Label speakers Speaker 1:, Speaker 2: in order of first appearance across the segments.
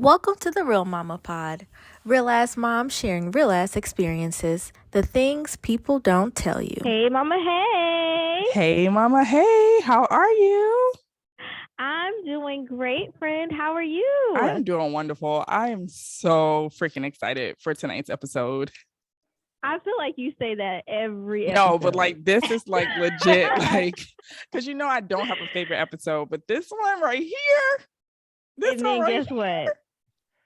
Speaker 1: Welcome to the Real Mama Pod. Real ass moms sharing real ass experiences, the things people don't tell you.
Speaker 2: Hey, Mama, hey.
Speaker 3: Hey, Mama, hey, how are you?
Speaker 2: I'm doing great, friend. How are you?
Speaker 3: I am doing wonderful. I am so freaking excited for tonight's episode.
Speaker 2: I feel like you say that every episode.
Speaker 3: No, but like this is like legit, like, because I don't have a favorite episode, but this one right here,
Speaker 2: and then guess what?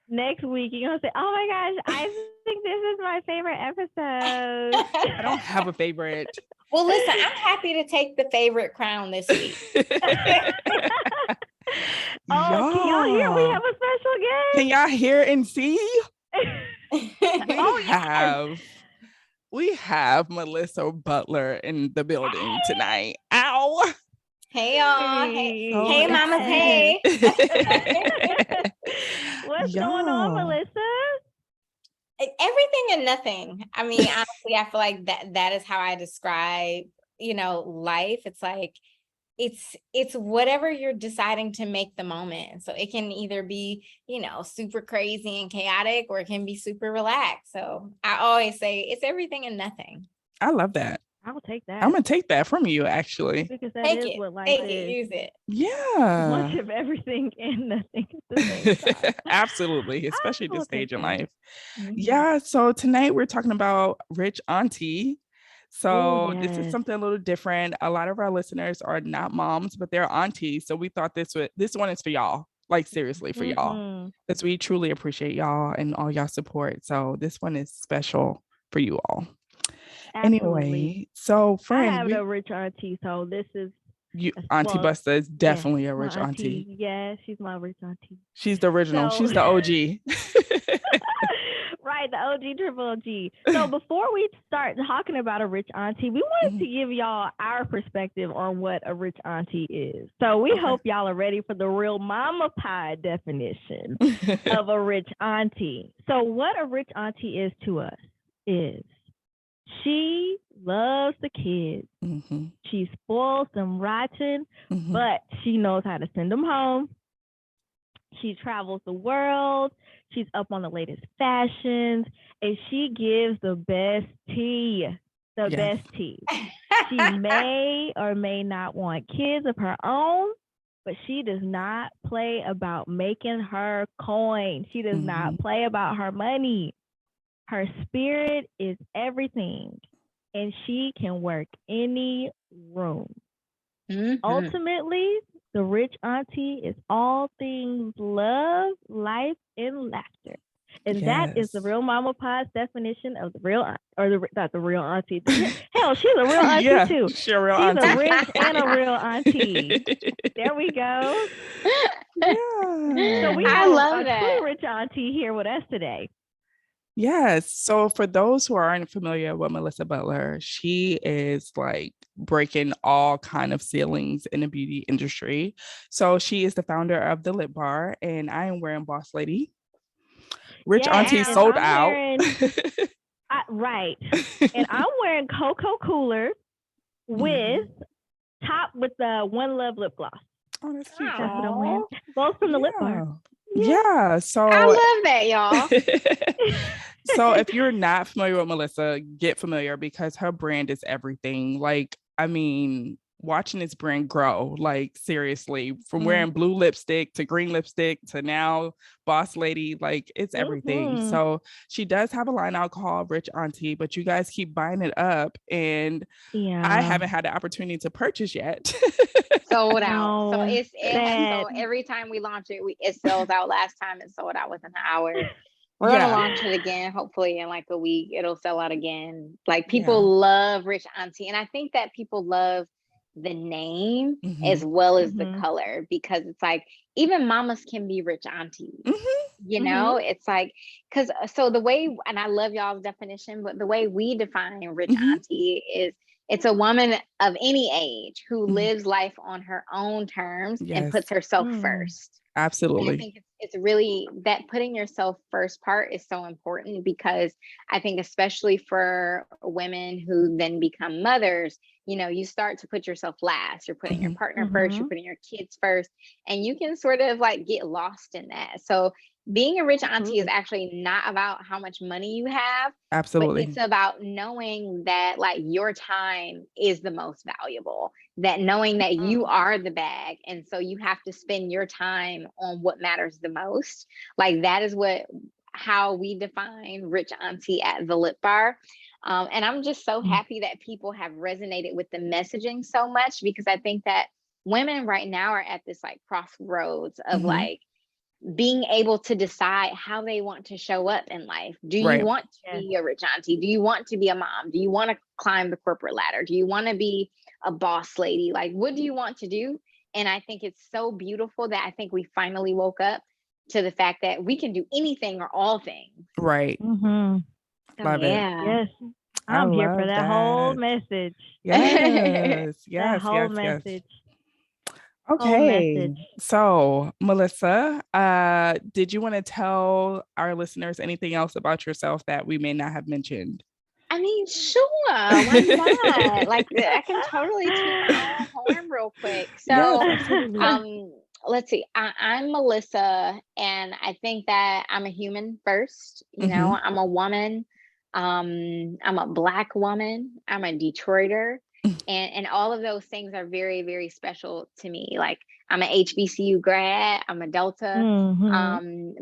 Speaker 2: Next week, you're going to say, oh my gosh, I think this is my favorite episode.
Speaker 3: I don't have a favorite.
Speaker 4: Well, listen, I'm happy to take the favorite crown this week.
Speaker 2: Oh, can y'all hear? We have a special guest.
Speaker 3: Can y'all hear and see?
Speaker 2: Yes.
Speaker 3: We have Melissa Butler in the building tonight. Ow.
Speaker 4: Hey, y'all. Hey,
Speaker 3: So
Speaker 4: hey mamas. Hey.
Speaker 2: What's going on, Melissa?
Speaker 4: Everything and nothing. I mean, honestly, I feel like that is how I describe, life. It's like it's whatever you're deciding to make the moment. So it can either be, super crazy and chaotic, or it can be super relaxed. So I always say it's everything and nothing.
Speaker 3: I love that.
Speaker 2: I will take that.
Speaker 3: I'm gonna take that from you, actually.
Speaker 2: Because that is what life is.
Speaker 4: Use it.
Speaker 3: Yeah.
Speaker 2: Much of everything and nothing at the same time.
Speaker 3: Absolutely, especially this stage in life.
Speaker 2: Mm-hmm.
Speaker 3: Yeah. So tonight we're talking about Rich Auntie. So This is something a little different. A lot of our listeners are not moms, but they're aunties. So we thought this one is for y'all. Like seriously for y'all. Because we truly appreciate y'all and all y'all support. So this one is special for you all.
Speaker 2: Absolutely.
Speaker 3: Anyway, so friend,
Speaker 2: I have a rich auntie, so this is
Speaker 3: Auntie Busta is definitely a rich auntie.
Speaker 2: Yeah, she's my rich auntie.
Speaker 3: She's the original. She's the OG.
Speaker 2: Right, the OG, triple OG. So before we start talking about a rich auntie, we wanted to give y'all our perspective on what a rich auntie is. So we hope y'all are ready for the real mama pie definition of a rich auntie. So what a rich auntie is to us is she loves the kids.
Speaker 3: Mm-hmm.
Speaker 2: She spoils them rotten,
Speaker 3: mm-hmm.
Speaker 2: but she knows how to send them home. She travels the world. She's up on the latest fashions, and she gives the best tea. Best tea. She may or may not want kids of her own, but she does not play about making her coin. She does not play about her money. Her spirit is everything, and she can work any room. Mm-hmm. Ultimately, the rich auntie is all things love, life, and laughter. And that is the real mama pod's definition of the real, not the real auntie. Hell, she's a real auntie too.
Speaker 3: She's a real auntie.
Speaker 2: She's a rich and a real auntie. There we go.
Speaker 3: Yeah.
Speaker 2: So we have a true rich auntie here with us today.
Speaker 3: Yes. So for those who aren't familiar with Melissa Butler, she is like breaking all kind of ceilings in the beauty industry. So she is the founder of the Lip Bar, and I am wearing Boss Lady. Rich Auntie sold out.
Speaker 2: Right. And I'm wearing Cocoa Cooler with the One Love lip gloss.
Speaker 3: Oh, that's cute.
Speaker 2: That's what I'm wearing. Both from the Lip Bar.
Speaker 3: Yeah. So
Speaker 4: I love that, y'all.
Speaker 3: So if you're not familiar with Melissa, get familiar because her brand is everything. Like, I mean, watching this brand grow, like seriously, from wearing blue lipstick to green lipstick to now Boss Lady, like it's everything. So she does have a line out called Rich Auntie, but you guys keep buying it up, and I haven't had the opportunity to purchase yet.
Speaker 4: Sold out. So so every time we launch it, it sells out. Last time it sold out within an hour. We're gonna launch it again, hopefully in like a week. It'll sell out again. Like people love Rich Auntie, and I think that people love the name as well as the color, because it's like even mamas can be rich aunties. It's like, because so the way, and I love y'all's definition, but the way we define rich auntie is it's a woman of any age who lives life on her own terms and puts herself first.
Speaker 3: Absolutely.
Speaker 4: And I think it's really that putting yourself first part is so important, because I think especially for women who then become mothers, you start to put yourself last. You're putting your partner first, you're putting your kids first, and you can sort of like get lost in that. So being a rich auntie is actually not about how much money you have.
Speaker 3: Absolutely.
Speaker 4: But it's about knowing that like your time is the most valuable, that knowing that you are the bag. And so you have to spend your time on what matters the most. Like that is how we define rich auntie at the Lip Bar. And I'm just so happy that people have resonated with the messaging so much, because I think that women right now are at this like crossroads of like being able to decide how they want to show up in life. Do you want to be a rich auntie? Do you want to be a mom? Do you want to climb the corporate ladder? Do you want to be a boss lady? Like, what do you want to do? And I think it's so beautiful that I think we finally woke up to the fact that we can do anything or all things.
Speaker 3: Right.
Speaker 2: Mm-hmm.
Speaker 4: So,
Speaker 3: love it.
Speaker 2: Yes. I'm here for that whole message.
Speaker 3: Yes.
Speaker 2: That whole message.
Speaker 3: Okay. So, Melissa, did you want to tell our listeners anything else about yourself that we may not have mentioned?
Speaker 4: I mean, sure. Why not? Like, I can totally toot my own horn real quick. So, let's see. I'm Melissa, and I think that I'm a human first. You know, I'm a woman. I'm a Black woman. I'm a Detroiter. And all of those things are very, very special to me. Like, I'm an HBCU grad, I'm a Delta.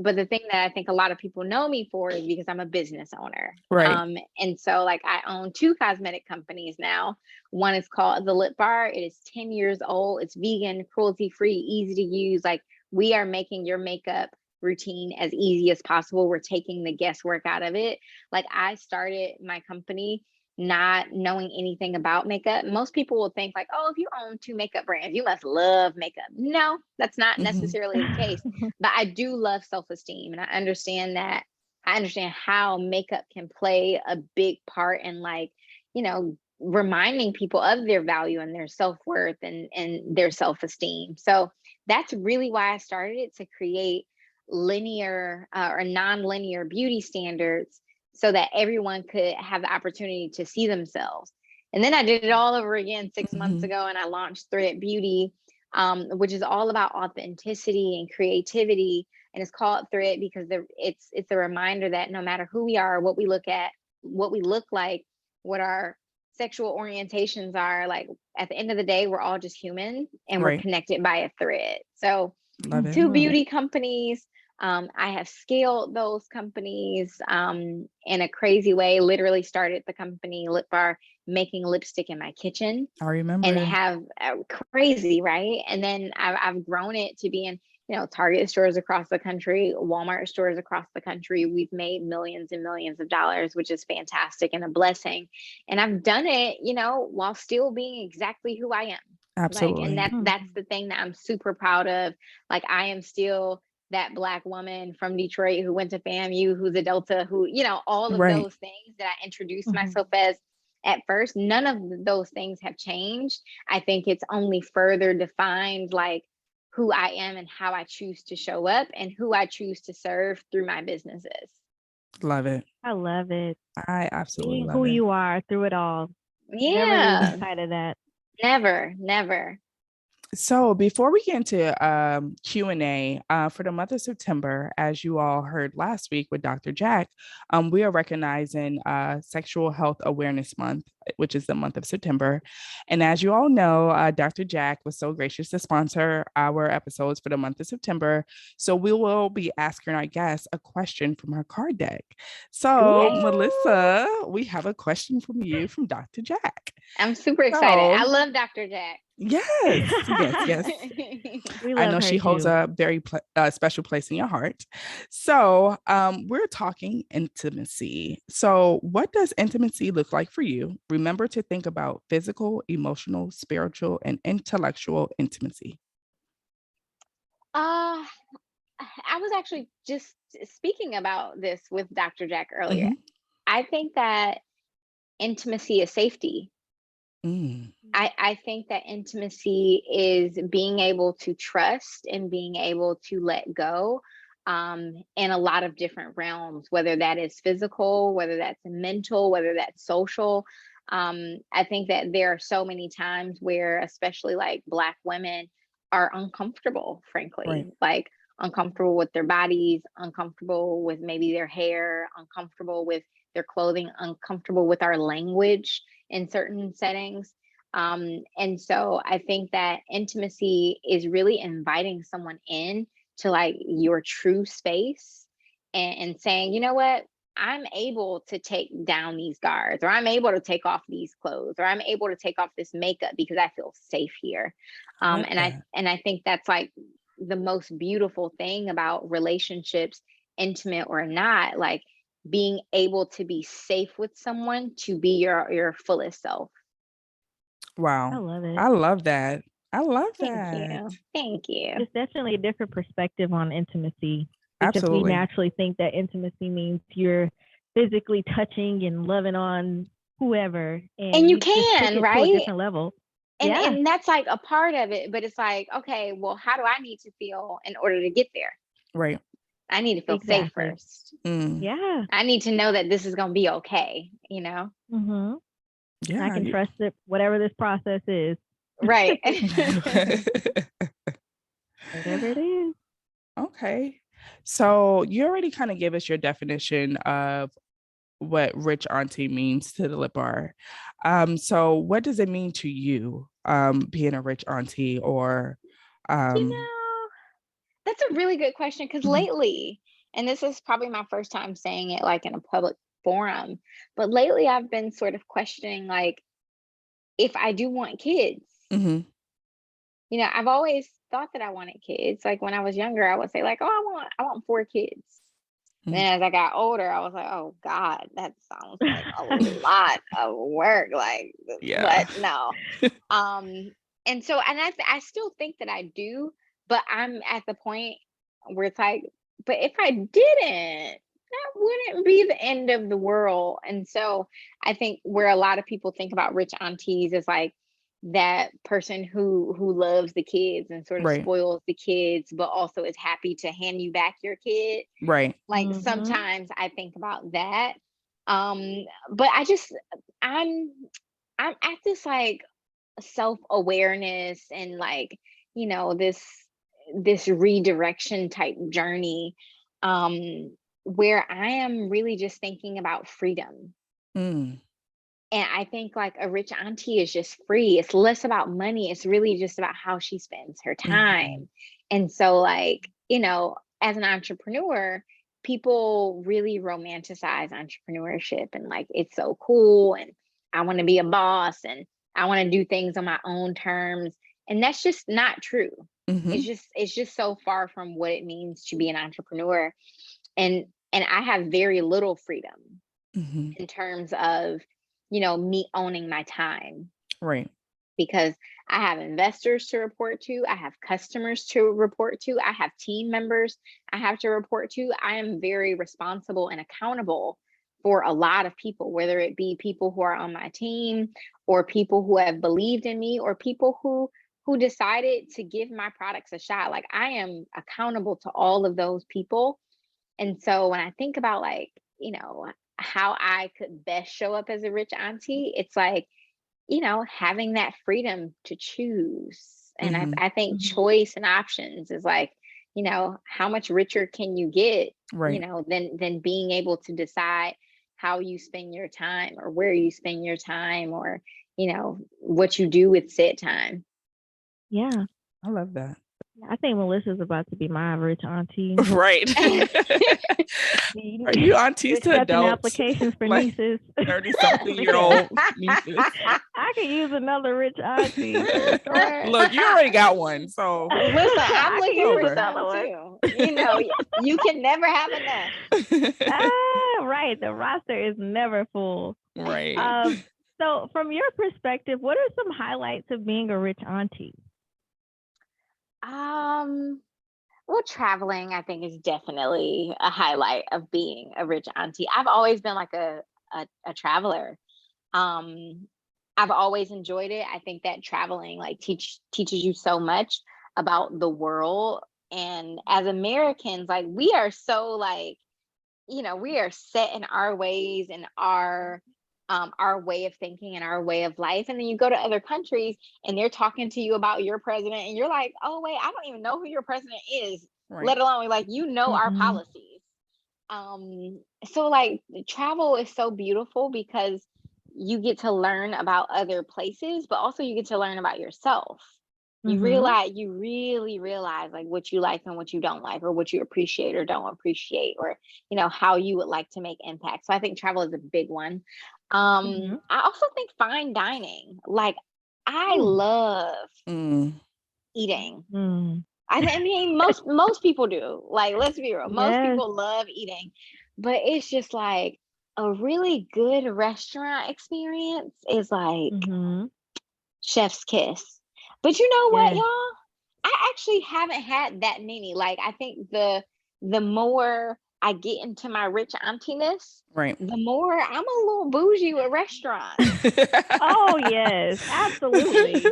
Speaker 4: But the thing that I think a lot of people know me for is because I'm a business owner.
Speaker 3: Right.
Speaker 4: And so like I own 2 cosmetic companies now. One is called The Lip Bar. It is 10 years old. It's vegan, cruelty free, easy to use. Like, we are making your makeup routine as easy as possible. We're taking the guesswork out of it. Like, I started my company not knowing anything about makeup. Most people will think like, oh, if you own 2 makeup brands, you must love makeup. No, that's not necessarily the case. But I do love self-esteem, and I understand how makeup can play a big part in, like, you know, reminding people of their value and their self-worth and their self-esteem. So that's really why I started it, to create linear or non-linear beauty standards so that everyone could have the opportunity to see themselves. And then I did it all over again 6 months ago, and I launched Thread Beauty, which is all about authenticity and creativity. And it's called Thread because it's a reminder that no matter who we are, what we look like, what our sexual orientations are, like, at the end of the day, we're all just human, and we're connected by a thread. So 2 beauty companies. I have scaled those companies in a crazy way. Literally started the company Lip Bar making lipstick in my kitchen.
Speaker 3: I remember.
Speaker 4: And have crazy, right? And then I've grown it to be in, you know, Target stores across the country, Walmart stores across the country. We've made millions and millions of dollars, which is fantastic and a blessing. And I've done it, you know, while still being exactly who I am.
Speaker 3: Absolutely.
Speaker 4: Like, and that's the thing that I'm super proud of. Like, I am still that Black woman from Detroit who went to FAMU, who's a Delta, who, you know, all of those things that I introduced myself as at first, none of those things have changed. I think it's only further defined, like, who I am and how I choose to show up and who I choose to serve through my businesses.
Speaker 3: Love it.
Speaker 2: I love it.
Speaker 3: I absolutely
Speaker 2: Being
Speaker 3: love
Speaker 2: who
Speaker 3: it.
Speaker 2: you are through it all.
Speaker 4: Yeah.
Speaker 2: Never lose sight of that.
Speaker 4: Never.
Speaker 3: So before we get into Q&A, for the month of September, as you all heard last week with Dr. Jack, we are recognizing Sexual Health Awareness Month, which is the month of September. And as you all know, Dr. Jack was so gracious to sponsor our episodes for the month of September. So we will be asking our guests a question from our card deck. So Melissa, we have a question from you from Dr. Jack.
Speaker 4: I'm super excited. I love Dr. Jack.
Speaker 3: Yes. I know she holds a very special place in your heart. So we're talking intimacy. So what does intimacy look like for you? Remember to think about physical, emotional, spiritual, and intellectual intimacy.
Speaker 4: I was actually just speaking about this with Dr. Jack earlier. I think that intimacy is safety. I think that intimacy is being able to trust and being able to let go in a lot of different realms, whether that is physical, whether that's mental, whether that's social. I think that there are so many times where, especially like Black women, are uncomfortable, frankly, like uncomfortable with their bodies, uncomfortable with maybe their hair, uncomfortable with their clothing, uncomfortable with our language in certain settings. And so I think that intimacy is really inviting someone in to like your true space and saying, you know what, I'm able to take down these guards, or I'm able to take off these clothes, or I'm able to take off this makeup because I feel safe here. And I think that's like the most beautiful thing about relationships, intimate or not, like being able to be safe with someone to be your fullest self.
Speaker 3: Wow.
Speaker 2: I love it.
Speaker 3: I love that. I love
Speaker 4: Thank
Speaker 3: that.
Speaker 4: you. Thank you.
Speaker 2: It's definitely a different perspective on intimacy, because
Speaker 3: Absolutely.
Speaker 2: we naturally think that intimacy means you're physically touching and loving on whoever,
Speaker 4: And you
Speaker 2: just took
Speaker 4: can,
Speaker 2: it to
Speaker 4: right?
Speaker 2: a different level.
Speaker 4: And that's like a part of it, but it's like, okay, well, how do I need to feel in order to get there?
Speaker 3: Right.
Speaker 4: I need to feel safe first.
Speaker 2: Yeah.
Speaker 4: I need to know that this is going to be okay, you know?
Speaker 2: Mm-hmm.
Speaker 3: Yeah.
Speaker 2: I can trust it, whatever this process is.
Speaker 4: Right.
Speaker 2: Whatever it is.
Speaker 3: Okay. So you already kind of gave us your definition of what rich auntie means to the lip bar. So what does it mean to you, being a rich auntie, or
Speaker 4: you know, that's a really good question, because lately, and this is probably my first time saying it like in a public forum, but lately I've been sort of questioning like if I do want kids. You know, I've always thought that I wanted kids. Like when I was younger, I would say like, oh, I want 4 kids. And then as I got older, I was like, oh God, that sounds like a lot of work. Like, but no. And so, and I still think that I do, but I'm at the point where it's like, but if I didn't, that wouldn't be the end of the world. And so I think where a lot of people think about rich aunties is like that person who loves the kids and sort of spoils the kids, but also is happy to hand you back your kid.
Speaker 3: Right.
Speaker 4: Like sometimes I think about that. But I'm at this like self-awareness and like, you know, this redirection type journey, where I am really just thinking about freedom. And I think like a rich auntie is just free. It's less about money. It's really just about how she spends her time. And so like, you know, as an entrepreneur, people really romanticize entrepreneurship and like, it's so cool. And I want to be a boss and I want to do things on my own terms. And that's just not true. It's just so far from what it means to be an entrepreneur. And I have very little freedom in terms of, you know, me owning my time.
Speaker 3: Right.
Speaker 4: Because I have investors to report to, I have customers to report to, I have team members I have to report to. I am very responsible and accountable for a lot of people, whether it be people who are on my team or people who have believed in me or people who decided to give my products a shot. Like I am accountable to all of those people. And so when I think about like, you know, how I could best show up as a rich auntie, it's like, you know, having that freedom to choose. And I think choice and options is like, you know, how much richer can you get, you know, than being able to decide how you spend your time or where you spend your time or, you know, what you do with said time.
Speaker 2: Yeah.
Speaker 3: I love that.
Speaker 2: I think Melissa's about to be my rich auntie.
Speaker 3: Right. Are you aunties to adults?
Speaker 2: Applications for like nieces.
Speaker 3: 30-something-year-old nieces.
Speaker 2: I could use another rich auntie.
Speaker 3: Look, you already got one, so
Speaker 4: listen, I'm looking for someone too. You know, you can never have enough.
Speaker 2: Right. The roster is never full.
Speaker 3: Right.
Speaker 2: So from your perspective, what are some highlights of being a rich auntie?
Speaker 4: Well, traveling, I think, is definitely a highlight of being a rich auntie. I've always been like a traveler. I've always enjoyed it. I think that traveling like teaches you so much about the world. And as Americans, like we are so like, you know, we are set in our ways and our way of thinking and our way of life. And then you go to other countries and they're talking to you about your president and you're like, oh wait, I don't even know who your president is. let alone like, our policies. So like travel is so beautiful because you get to learn about other places, but also you get to learn about yourself. You really realize like what you like and what you don't like, or what you appreciate or don't appreciate, or how you would like to make impact. So I think travel is a big one. I also think fine dining. Like I love eating. I mean, most people do. Like, let's be real. Most people love eating, but it's just like a really good restaurant experience is like chef's kiss. But you know what, y'all? I actually haven't had that many. Like, I think the more I get into my rich auntie-ness, the more I'm a little bougie with restaurants.
Speaker 2: Oh yes, absolutely.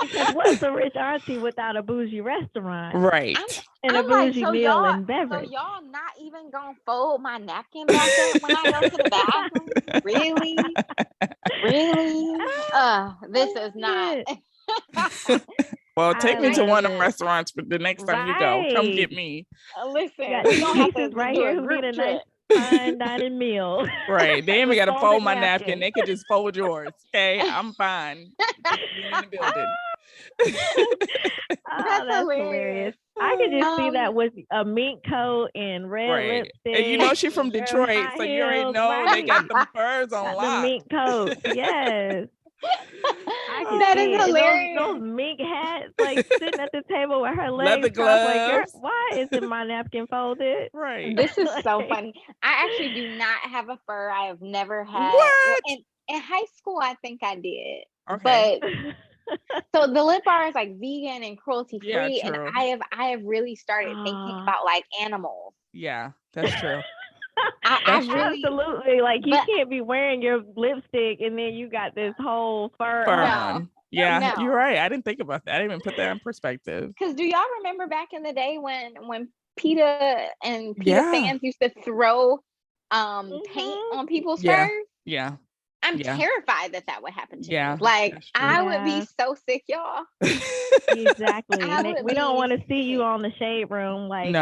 Speaker 2: Because what's a rich auntie without a bougie restaurant?
Speaker 3: Right.
Speaker 2: And a bougie meal and beverage.
Speaker 4: So y'all not even gonna fold my napkin back up when I go to the bathroom? Really? This is not.
Speaker 3: Well, take me to one of the restaurants for the next time you go. Come get me.
Speaker 4: Listen, we're gonna have to
Speaker 2: right
Speaker 4: do
Speaker 2: here
Speaker 4: a
Speaker 2: who
Speaker 4: group
Speaker 2: need a
Speaker 4: trip.
Speaker 2: nice fine dining meal.
Speaker 3: Right. They ain't even gotta fold my napkin. They could just fold yours. Okay, I'm fine. Being in the building.
Speaker 2: That's hilarious. I could just see that with a mink coat and red lipstick.
Speaker 3: And she from Detroit, so you already know they got the furs on lock.
Speaker 2: The mink coat, yes.
Speaker 4: That is hilarious.
Speaker 2: Those mink hats, like sitting at the table with her legs
Speaker 3: leather
Speaker 2: crossed, like,
Speaker 3: gloves.
Speaker 2: why isn't my napkin folded?
Speaker 3: Right.
Speaker 4: This is so funny. I actually do not have a fur. I have never had.
Speaker 3: What?
Speaker 4: In high school, I think I did.
Speaker 3: Okay.
Speaker 4: But so the lip bar is like vegan and cruelty free,
Speaker 3: Yeah,
Speaker 4: and
Speaker 3: true.
Speaker 4: I have really started thinking about like animals.
Speaker 3: Yeah, that's true.
Speaker 4: I really,
Speaker 2: absolutely, like you can't be wearing your lipstick and then you got this whole fur
Speaker 3: on. Yeah, you're right. I didn't think about that. I didn't even put that in perspective.
Speaker 4: Because do y'all remember back in the day when PETA and PETA fans used to throw paint on people's furs?
Speaker 3: Yeah.
Speaker 4: I'm terrified that would happen to me. Like I would be so sick, y'all.
Speaker 2: Exactly. We don't want to see you on the shade room like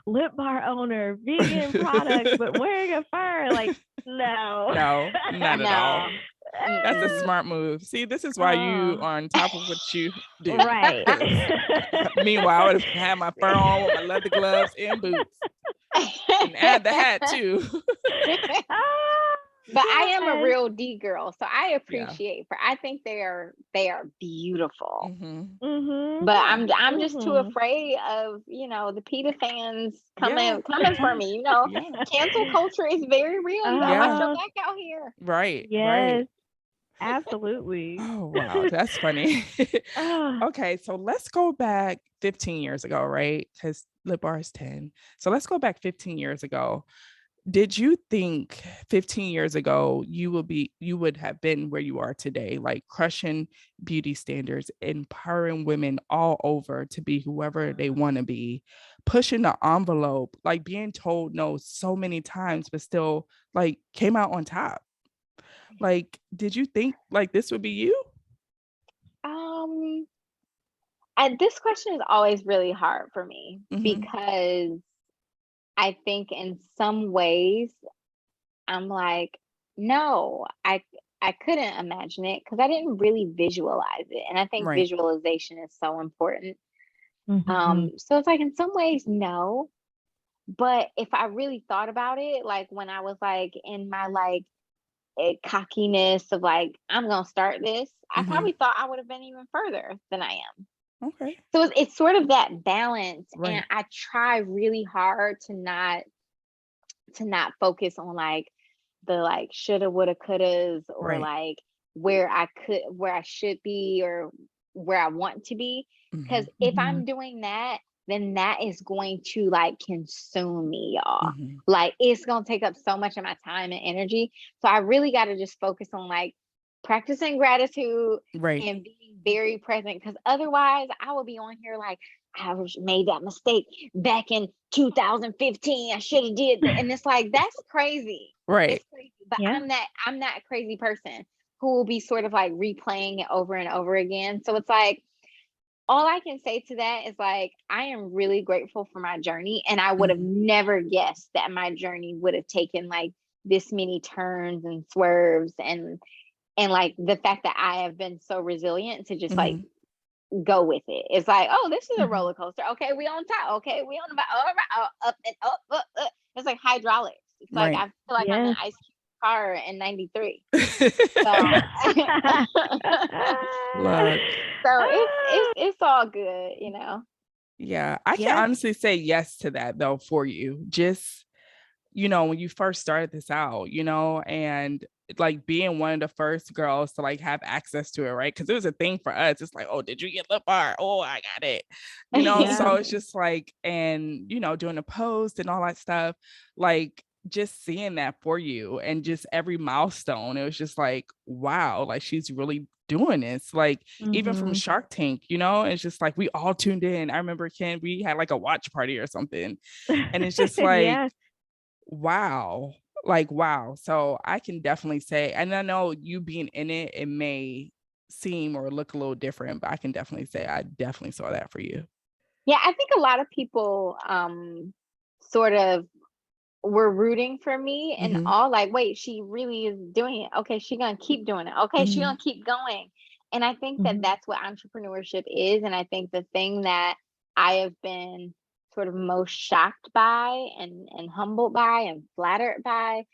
Speaker 2: lip bar owner, vegan products, but wearing a fur. Like no,
Speaker 3: not at all. That's a smart move. See, this is why you are on top of what you do.
Speaker 2: Right.
Speaker 3: Meanwhile, I would have had my fur on with my leather gloves and boots, and add the hat too.
Speaker 4: But I am a real D girl, so I appreciate I think they are beautiful. But I'm just too afraid of the PETA fans coming for me. Cancel culture is very real. You gotta watch your back out here.
Speaker 3: Right.
Speaker 2: Yes.
Speaker 3: Right.
Speaker 2: Absolutely.
Speaker 3: Oh wow, that's funny. Okay, so let's go back 15 years ago, right? Because lip bar is 10. So let's go back 15 years ago. Did you think 15 years ago you would have been where you are today, like crushing beauty standards, empowering women all over to be whoever they want to be, pushing the envelope, like being told no so many times, but still like came out on top? Like, did you think like this would be you?
Speaker 4: This question is always really hard for me because I think in some ways I'm like, no, I couldn't imagine it because I didn't really visualize it. And I think visualization is so important. So it's like in some ways, no. But if I really thought about it, like when I was like in my like cockiness of like, I'm gonna start this, I probably thought I would have been even further than I am.
Speaker 3: Okay.
Speaker 4: So it's sort of that balance, and I try really hard to not focus on like the like shoulda, woulda, couldas, or like where I should be or where I want to be. Because if I'm doing that, then that is going to like consume me, y'all. Like it's gonna take up so much of my time and energy. So I really got to just focus on like practicing gratitude and being very present, because otherwise I will be on here like, I made that mistake back in 2015. I should have did that. And it's like, that's crazy.
Speaker 3: Right.
Speaker 4: It's crazy. But I'm that crazy person who will be sort of like replaying it over and over again. So it's like all I can say to that is like, I am really grateful for my journey. And I would have never guessed that my journey would have taken like this many turns and swerves, and like the fact that I have been so resilient to just like go with it. It's like, oh, this is a roller coaster. Okay, we on top. Okay, we on the up and up. It's like hydraulics. It's like I feel like I'm in ice cube car in '93. So, so it's all good, you know.
Speaker 3: Yeah, I can honestly say yes to that though for you. Just, you know, when you first started this out, you know, and like being one of the first girls to like have access to it, right? Because it was a thing for us. It's like, oh, did you get lip art? Oh, I got it. You know, so it's just like, and you know, doing a post and all that stuff, like just seeing that for you and just every milestone, it was just like, wow, like she's really doing this. Like even from Shark Tank, you know, it's just like we all tuned in. I remember Ken, we had like a watch party or something, and it's just like, wow, like wow. So I can definitely say, and I know you being in it, it may seem or look a little different, but I can definitely say I definitely saw that for you.
Speaker 4: Yeah, I think a lot of people sort of were rooting for me and all, like, wait, she really is doing it. Okay, she's gonna keep doing it. Okay, she's gonna keep going. And I think that that's what entrepreneurship is. And I think the thing that I have been sort of most shocked by and humbled by and flattered by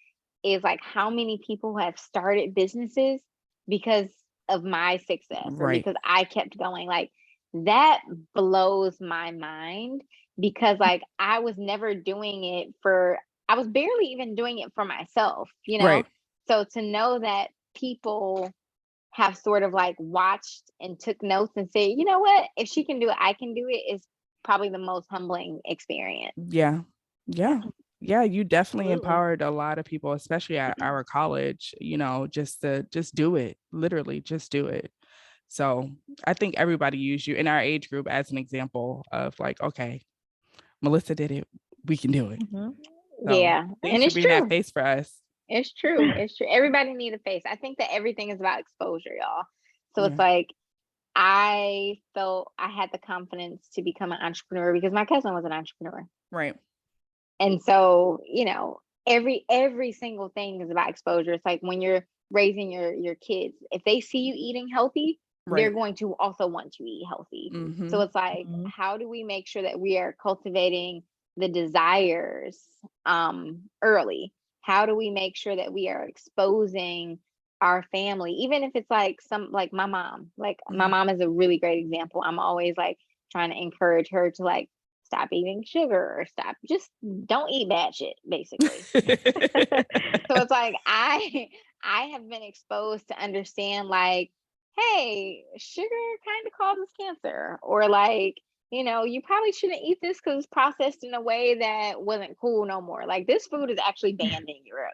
Speaker 4: is like how many people have started businesses because of my success or because I kept going. Like that blows my mind, because like I was never doing it for, I was barely even doing it for myself, you know? So to know that people have sort of like watched and took notes and say, you know what, if she can do it, I can do it, is probably the most humbling experience.
Speaker 3: Yeah. You definitely empowered a lot of people, especially at our college, you know, just do it, literally just do it. So I think everybody used you in our age group as an example of like, okay, Melissa did it, we can do it. So,
Speaker 4: yeah,
Speaker 3: and it's true. That face for us.
Speaker 4: It's true. It's true. Everybody need a face. I think that everything is about exposure, y'all. So it's like, I felt I had the confidence to become an entrepreneur because my cousin was an entrepreneur.
Speaker 3: Right.
Speaker 4: And so, you know, every single thing is about exposure. It's like when you're raising your kids, if they see you eating healthy, they're going to also want to eat healthy. So it's like, how do we make sure that we are cultivating the desires early? How do we make sure that we are exposing our family, even if it's like like my mom, like my mom is a really great example. I'm always like trying to encourage her to like stop eating sugar or just don't eat bad shit, basically. So it's like, I have been exposed to understand like, hey, sugar kind of causes cancer, or like, you know, you probably shouldn't eat this because it's processed in a way that wasn't cool no more. Like this food is actually banned in Europe.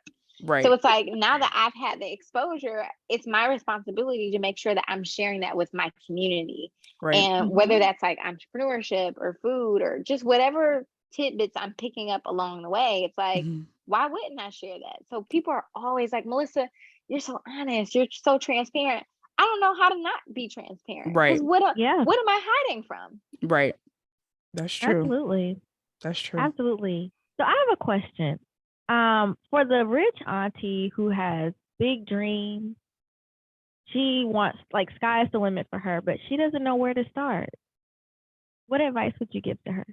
Speaker 4: So it's like, now that I've had the exposure, it's my responsibility to make sure that I'm sharing that with my community. And whether that's like entrepreneurship or food or just whatever tidbits I'm picking up along the way, it's like, why wouldn't I share that? So people are always like, Melissa, you're so honest, you're so transparent. I don't know how to not be transparent. Because what am I hiding from?
Speaker 3: Right. That's true.
Speaker 2: Absolutely.
Speaker 3: That's true.
Speaker 2: Absolutely. So I have a question. For the rich auntie who has big dreams, she wants, like, sky's the limit for her, but she doesn't know where to start. What advice would you give to her?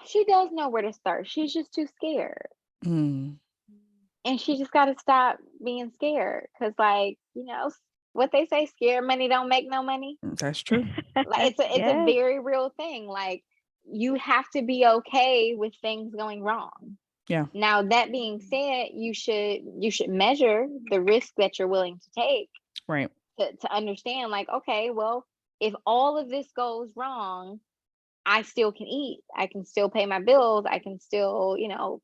Speaker 4: She does know where to start. She's just too scared. And she just got to stop being scared. Because, like, you know, what they say, scared money don't make no money.
Speaker 3: That's true.
Speaker 4: Like, it's a very real thing. Like, you have to be okay with things going wrong.
Speaker 3: Yeah.
Speaker 4: Now, that being said, you should measure the risk that you're willing to take.
Speaker 3: Right.
Speaker 4: To understand, like, okay, well, if all of this goes wrong, I still can eat. I can still pay my bills. I can still, you know,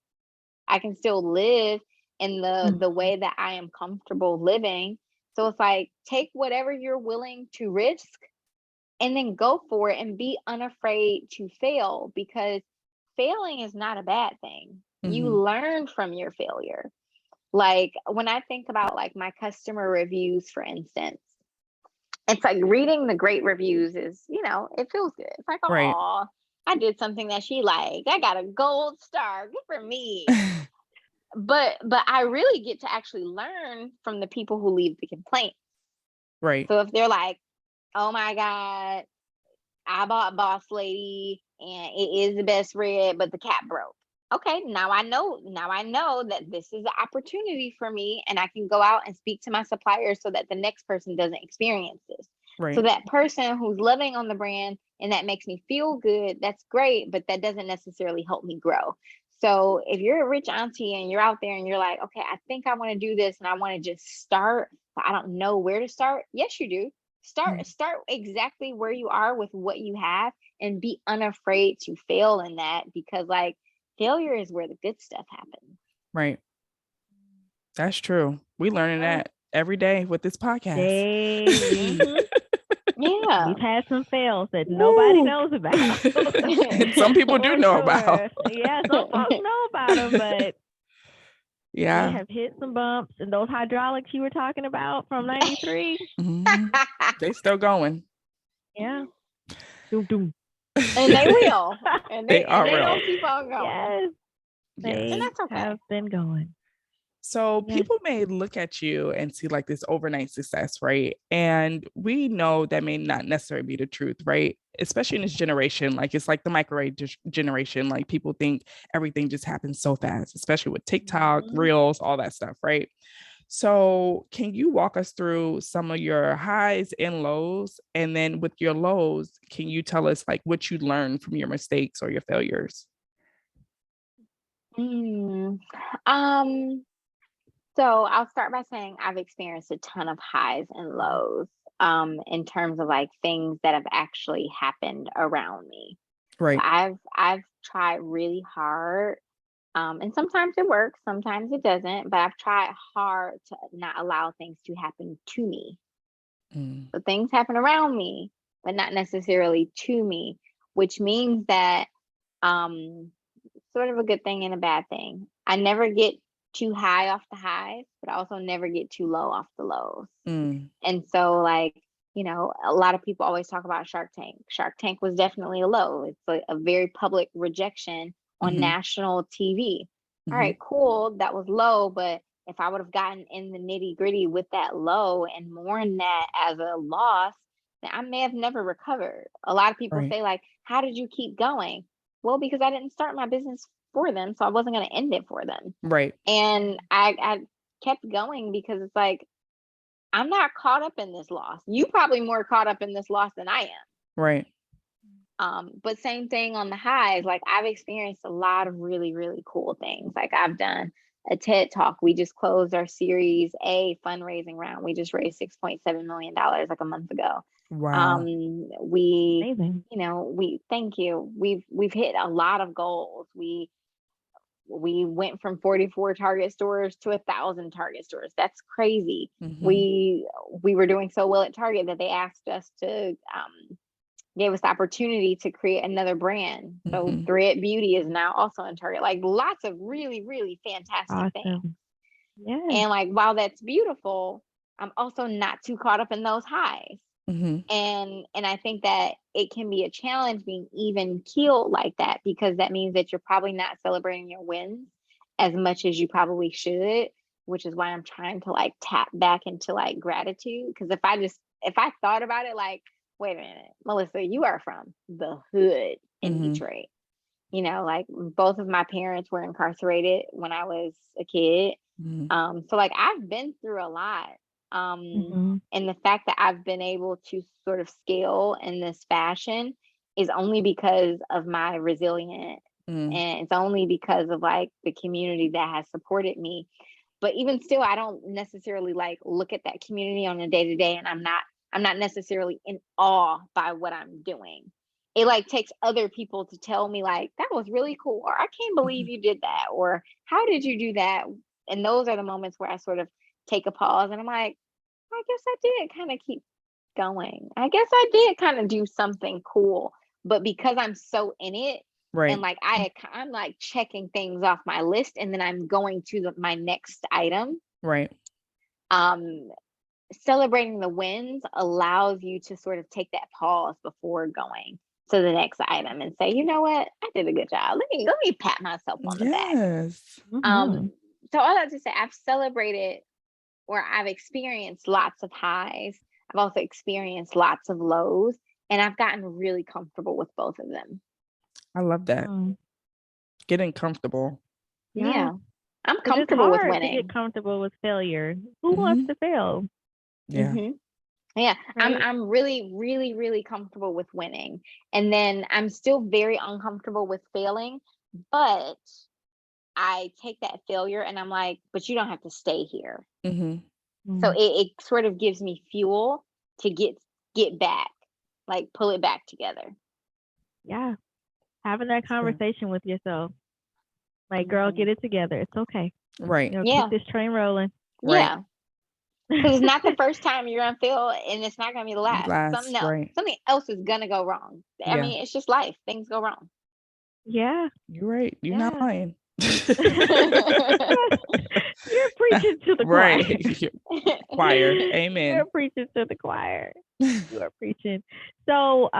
Speaker 4: I can still live in the way that I am comfortable living. So it's like, take whatever you're willing to risk and then go for it and be unafraid to fail, because failing is not a bad thing. You learn from your failure. Like when I think about like my customer reviews, for instance, it's like reading the great reviews is, it feels good. It's like,
Speaker 3: Right.
Speaker 4: oh, I did something that she liked. I got a gold star. Good for me. But I really get to actually learn from the people who leave the complaint.
Speaker 3: Right.
Speaker 4: So if they're like, oh my God, I bought Boss Lady and it is the best red, but the cap broke. Okay, now I know that this is an opportunity for me, and I can go out and speak to my suppliers so that the next person doesn't experience this.
Speaker 3: Right.
Speaker 4: So that person who's loving on the brand and that makes me feel good, that's great, but that doesn't necessarily help me grow. So if you're a rich auntie and you're out there and you're like, okay, I think I want to do this and I want to just start, but I don't know where to start. Yes, you do. Start exactly where you are with what you have and be unafraid to fail in that, because like failure is where the good stuff happens.
Speaker 3: Right. That's true. We learning that every day with this podcast.
Speaker 2: Yeah. We've had some fails that nobody knows about.
Speaker 3: Some people do know about.
Speaker 2: Yeah, some folks know about them, but
Speaker 3: yeah,
Speaker 2: we have hit some bumps. And those hydraulics you were talking about from 93,
Speaker 3: they still going.
Speaker 2: Yeah. Doom, doom.
Speaker 4: And they will. And
Speaker 3: they are real.
Speaker 4: They'll keep on going.
Speaker 2: Yes. They
Speaker 4: and that's okay.
Speaker 2: have been going.
Speaker 3: So people may look at you and see like this overnight success, right? And we know that may not necessarily be the truth, right? Especially in this generation, like it's like the microwave generation. Like people think everything just happens so fast, especially with TikTok, Reels, all that stuff, right? So can you walk us through some of your highs and lows? And then with your lows, can you tell us like what you learned from your mistakes or your failures?
Speaker 4: So I'll start by saying I've experienced a ton of highs and lows in terms of like things that have actually happened around me.
Speaker 3: Right.
Speaker 4: I've tried really hard. And sometimes it works, sometimes it doesn't, but I've tried hard to not allow things to happen to me. So things happen around me, but not necessarily to me, which means that sort of a good thing and a bad thing. I never get too high off the highs, but I also never get too low off the lows. And so like, a lot of people always talk about Shark Tank. Shark Tank was definitely a low. It's like a very public rejection on national TV. All right, cool. That was low, but if I would have gotten in the nitty gritty with that low and mourned that as a loss, then I may have never recovered. A lot of people say like, how did you keep going? Well, because I didn't start my business for them, so I wasn't going to end it for them.
Speaker 3: Right.
Speaker 4: And I kept going because it's like, I'm not caught up in this loss. You probably more caught up in this loss than I am.
Speaker 3: Right.
Speaker 4: But same thing on the highs. Like I've experienced a lot of really, really cool things. Like I've done a TED Talk. We just closed our Series A fundraising round. We just raised $6.7 million like a month ago.
Speaker 3: Wow.
Speaker 2: Amazing.
Speaker 4: Thank you. We've hit a lot of goals. We went from 44 Target stores to 1,000 Target stores. That's crazy. We were doing so well at Target that they asked us to gave us the opportunity to create another brand. So Thread Beauty is now also in Target. Like lots of really, really fantastic things.
Speaker 2: Yeah.
Speaker 4: And like while that's beautiful, I'm also not too caught up in those highs. And I think that it can be a challenge being even keeled like that, because that means that you're probably not celebrating your wins as much as you probably should, which is why I'm trying to like tap back into like gratitude. Because if I thought about it like, wait a minute, Melissa, you are from the hood in Detroit. Like both of my parents were incarcerated when I was a kid. So like I've been through a lot. And the fact that I've been able to sort of scale in this fashion is only because of my resilience. And it's only because of like the community that has supported me. But even still, I don't necessarily like look at that community on a day-to-day, and I'm not necessarily in awe by what I'm doing. It like takes other people to tell me like, that was really cool, or I can't believe you did that, or how did you do that? And those are the moments where I sort of take a pause and I'm like, I guess I did kind of keep going. I guess I did kind of do something cool. But because I'm so in it, and like I'm like checking things off my list, and then I'm going to my next item.
Speaker 3: Right.
Speaker 4: celebrating the wins allows you to sort of take that pause before going to the next item and say, you know what, I did a good job. Let me pat myself on the back.
Speaker 3: Yes.
Speaker 4: So all that to say, I've celebrated, or I've experienced lots of highs. I've also experienced lots of lows, and I've gotten really comfortable with both of them.
Speaker 3: I love that. Getting comfortable.
Speaker 4: Yeah. I'm comfortable with winning.
Speaker 2: To get comfortable with failure. Who wants to fail?
Speaker 3: Yeah.
Speaker 4: Yeah. Right? I'm really, really, really comfortable with winning. And then I'm still very uncomfortable with failing, but I take that failure and I'm like, but you don't have to stay here. So it sort of gives me fuel to get back, like pull it back together.
Speaker 2: Yeah. Having that conversation with yourself. Like, girl, get it together. It's okay.
Speaker 3: Right.
Speaker 2: Keep this train rolling.
Speaker 3: Right.
Speaker 4: Yeah. Because it's not the first time you're gonna fail, and it's not gonna be the last. Something else is gonna go wrong. I mean, it's just life. Things go wrong.
Speaker 2: Yeah.
Speaker 3: You're right. You're not lying.
Speaker 2: You're preaching to the choir.
Speaker 3: Right. Choir. Amen.
Speaker 2: You're preaching to the choir. You are preaching. So,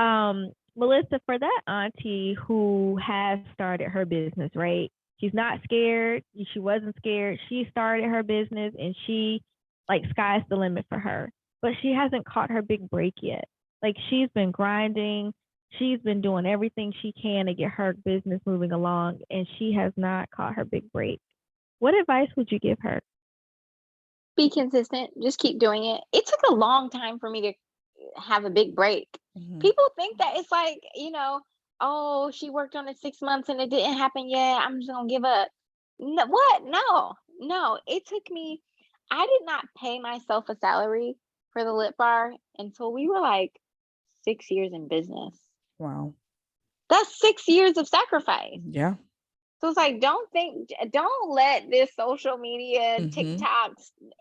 Speaker 2: Melissa, for that auntie who has started her business, right? She's not scared. She wasn't scared. She started her business and she, like, sky's the limit for her. But she hasn't caught her big break yet. Like, she's been grinding. She's been doing everything she can to get her business moving along, and she has not caught her big break. What advice would you give her?
Speaker 4: Be consistent. Just keep doing it. It took a long time for me to have a big break. People think that it's like, oh, she worked on it 6 months and it didn't happen yet. I'm just gonna give up. No, what? No. It took me. I did not pay myself a salary for the Lip Bar until we were like 6 years in business.
Speaker 3: Wow.
Speaker 4: That's 6 years of sacrifice.
Speaker 3: Yeah.
Speaker 4: So it's like, don't let this social media, TikTok,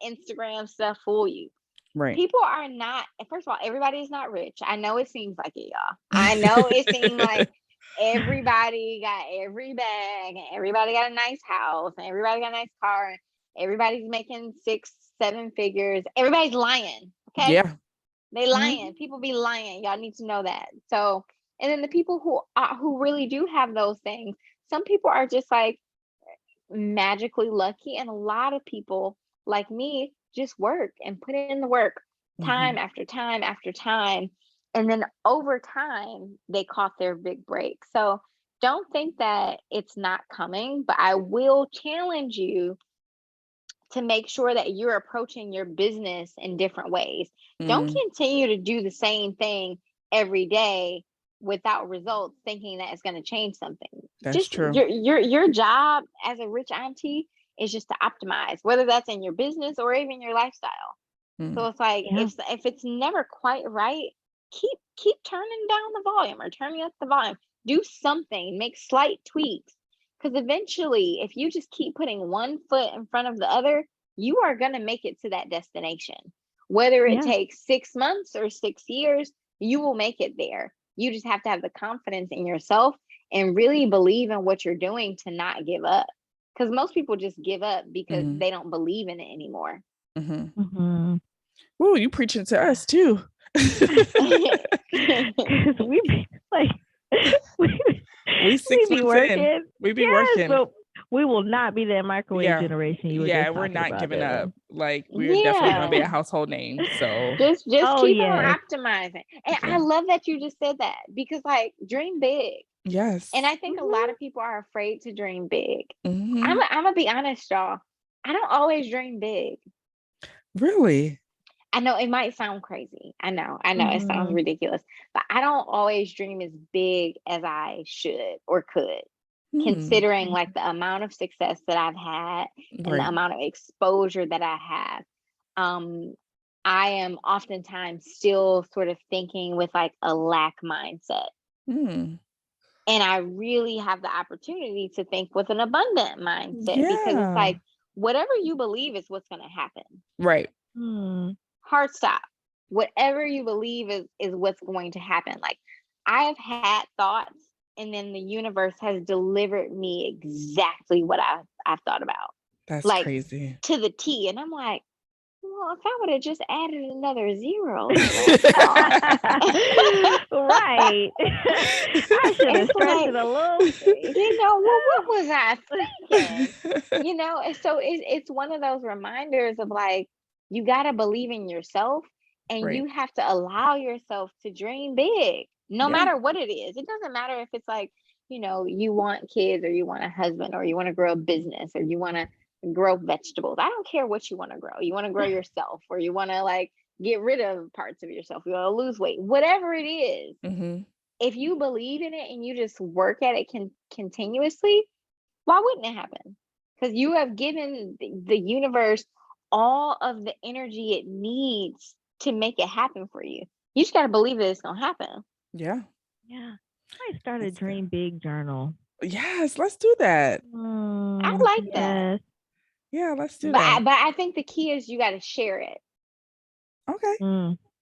Speaker 4: Instagram stuff fool you.
Speaker 3: Right.
Speaker 4: People are not, first of all, everybody is not rich. I know it seems like it, y'all. I know it seems like everybody got every bag and everybody got a nice house and everybody got a nice car and everybody's making 6-7 figures. Everybody's lying. Okay.
Speaker 3: Yeah.
Speaker 4: They lying. People be lying. Y'all need to know that. So, and then the people who really do have those things, some people are just like magically lucky, and a lot of people like me just work and put in the work time after time after time, and then over time they caught their big break. So don't think that it's not coming, but I will challenge you to make sure that you're approaching your business in different ways. Don't continue to do the same thing every day without results, thinking that it's going to change something.
Speaker 3: That's true.
Speaker 4: Your job as a rich auntie is just to optimize, whether that's in your business or even your lifestyle. So it's like, if it's never quite right, keep turning down the volume or turning up the volume. Do something, make slight tweaks. Because eventually, if you just keep putting one foot in front of the other, you are going to make it to that destination. Whether it takes 6 months or 6 years, you will make it there. You just have to have the confidence in yourself and really believe in what you're doing to not give up. Because most people just give up because they don't believe in it anymore.
Speaker 3: Ooh, you preaching to us too.
Speaker 2: We be like,
Speaker 3: we 6 months
Speaker 2: working.
Speaker 3: In. We be working.
Speaker 2: But we will not be that microwave generation.
Speaker 3: We're not giving up. Like, we're definitely gonna be a household name. So
Speaker 4: just keep on optimizing. And I love that you just said that, because like, dream big.
Speaker 3: Yes.
Speaker 4: And I think a lot of people are afraid to dream big. I'm gonna be honest, y'all. I don't always dream big.
Speaker 3: Really?
Speaker 4: I know it might sound crazy. I know it sounds ridiculous, but I don't always dream as big as I should or could, considering like the amount of success that I've had and the amount of exposure that I have. I am oftentimes still sort of thinking with like a lack mindset. And I really have the opportunity to think with an abundant mindset, because it's like, whatever you believe is what's going to happen.
Speaker 3: Right.
Speaker 4: Hard stop. Whatever you believe is what's going to happen. Like, I have had thoughts, and then the universe has delivered me exactly what I've thought about.
Speaker 3: That's
Speaker 4: like,
Speaker 3: crazy.
Speaker 4: To the T. And I'm like, Well, if I would have just added another zero,
Speaker 2: right. I should have stretched it a little.
Speaker 4: What was I thinking? And so it's one of those reminders of like, you got to believe in yourself, and
Speaker 3: Right.
Speaker 4: you have to allow yourself to dream big, no matter what it is. It doesn't matter if it's like, you want kids, or you want a husband, or you want to grow a business, or you want to grow vegetables. I don't care what you want to grow. You want to grow yourself, or you want to like get rid of parts of yourself. You want to lose weight, whatever it is.
Speaker 3: Mm-hmm.
Speaker 4: If you believe in it and you just work at it continuously, why wouldn't it happen? Because you have given the universe all of the energy it needs to make it happen for you. You just got to believe that it's going to happen.
Speaker 3: Yeah.
Speaker 2: I start a dream big journal.
Speaker 3: Yes, let's do that.
Speaker 4: I like that.
Speaker 3: Yeah, let's do that.
Speaker 4: But I think the key is you got to share it.
Speaker 3: Okay.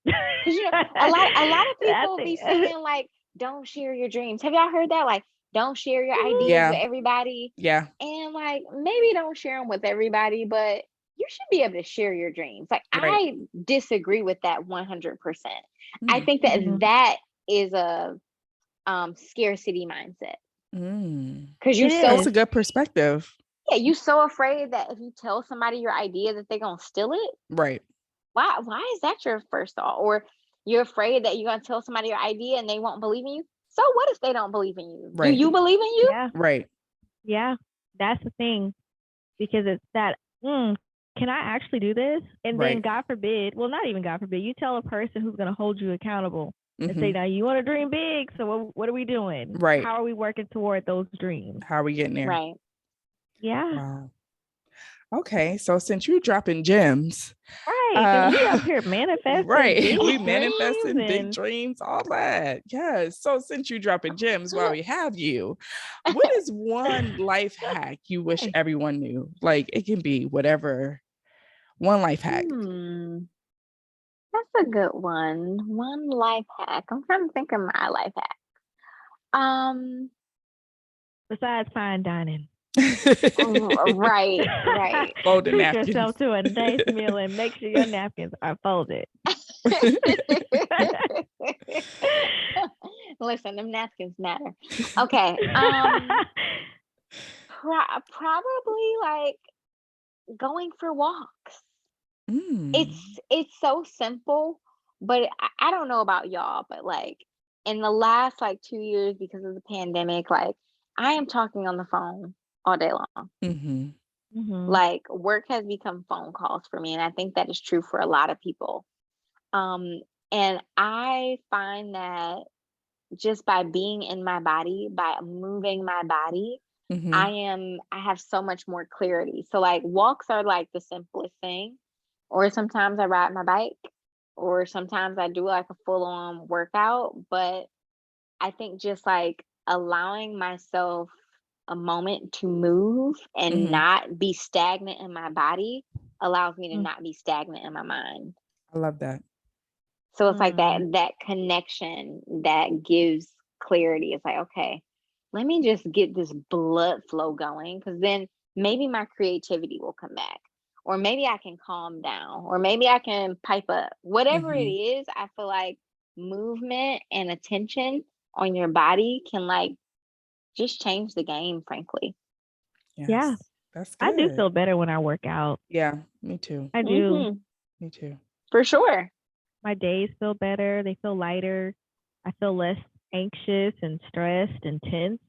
Speaker 4: Because a lot of people be saying like, don't share your dreams. Have y'all heard that? Like, don't share your ideas with everybody.
Speaker 3: Yeah.
Speaker 4: And like, maybe don't share them with everybody, but you should be able to share your dreams. Like, I disagree with that 100%. I think that is a scarcity mindset. Because
Speaker 3: that's a good perspective.
Speaker 4: Yeah, you so afraid that if you tell somebody your idea that they're gonna steal it.
Speaker 3: Right.
Speaker 4: Why is that your first thought? Or you're afraid that you're gonna tell somebody your idea and they won't believe in you. So what if they don't believe in you?
Speaker 3: Right.
Speaker 4: Do you believe in you?
Speaker 2: Yeah.
Speaker 3: Right.
Speaker 2: Yeah, that's the thing, because it's that. Can I actually do this? And then God forbid, well, not even God forbid, you tell a person who's going to hold you accountable and say, now you want to dream big. So what are we doing?
Speaker 3: Right.
Speaker 2: How are we working toward those dreams?
Speaker 3: How are we getting there?
Speaker 4: Right.
Speaker 2: Yeah.
Speaker 3: Wow. Okay. So since you're dropping gems.
Speaker 2: Right. We up here manifesting.
Speaker 3: Right.
Speaker 2: Big
Speaker 3: we manifesting
Speaker 2: dreams
Speaker 3: big dreams, all that. Yes. So since you're dropping gems while we have you, what is one life hack you wish everyone knew? Like, it can be whatever. One life hack.
Speaker 4: That's a good one. One life hack. I'm trying to think of my life hack.
Speaker 2: Besides fine dining.
Speaker 4: Right.
Speaker 3: Fold the
Speaker 2: Treat
Speaker 3: napkins.
Speaker 2: yourself to a nice meal and make sure your napkins are folded.
Speaker 4: Listen, them napkins matter. Okay. Probably like going for walks. It's so simple, but I don't know about y'all, but like in the last like 2 years, because of the pandemic, like I am talking on the phone all day long. Like work has become phone calls for me, and I think that is true for a lot of people. And I find that just by being in my body, by moving my body, I have so much more clarity. So like walks are like the simplest thing, or sometimes I ride my bike, or sometimes I do like a full-on workout. But I think just like allowing myself a moment to move and not be stagnant in my body allows me to not be stagnant in my mind.
Speaker 3: I love that.
Speaker 4: So it's like that connection that gives clarity. It's like, okay, let me just get this blood flow going, because then maybe my creativity will come back, or maybe I can calm down, or maybe I can pipe up. Whatever it is, I feel like movement and attention on your body can like just change the game, frankly.
Speaker 3: Yes.
Speaker 2: Yeah.
Speaker 3: That's good.
Speaker 2: I do feel better when I work out.
Speaker 3: Yeah, me too.
Speaker 2: I do.
Speaker 3: Me too.
Speaker 4: For sure.
Speaker 2: My days feel better. They feel lighter. I feel less anxious and stressed and tense.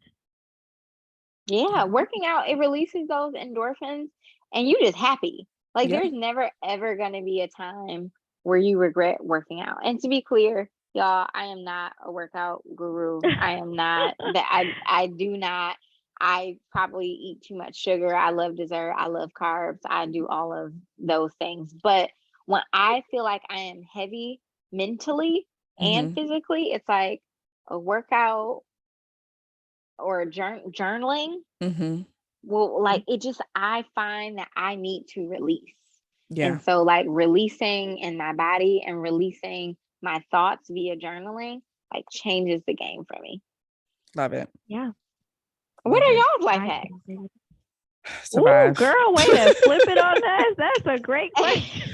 Speaker 4: Yeah, working out, it releases those endorphins and you just happy. Like there's never ever going to be a time where you regret working out. And to be clear, y'all, I am not a workout guru. I am not that. I do not. I probably eat too much sugar. I love dessert. I love carbs. I do all of those things. But when I feel like I am heavy mentally and physically, it's like a workout or journaling. Well, like it just, I find that I need to release. And so like releasing in my body and releasing my thoughts via journaling like changes the game for me.
Speaker 3: Love it.
Speaker 2: Yeah.
Speaker 4: What are y'all's life hacks?
Speaker 3: Survive.
Speaker 2: Ooh, girl, way to flip it on us. That's a great question.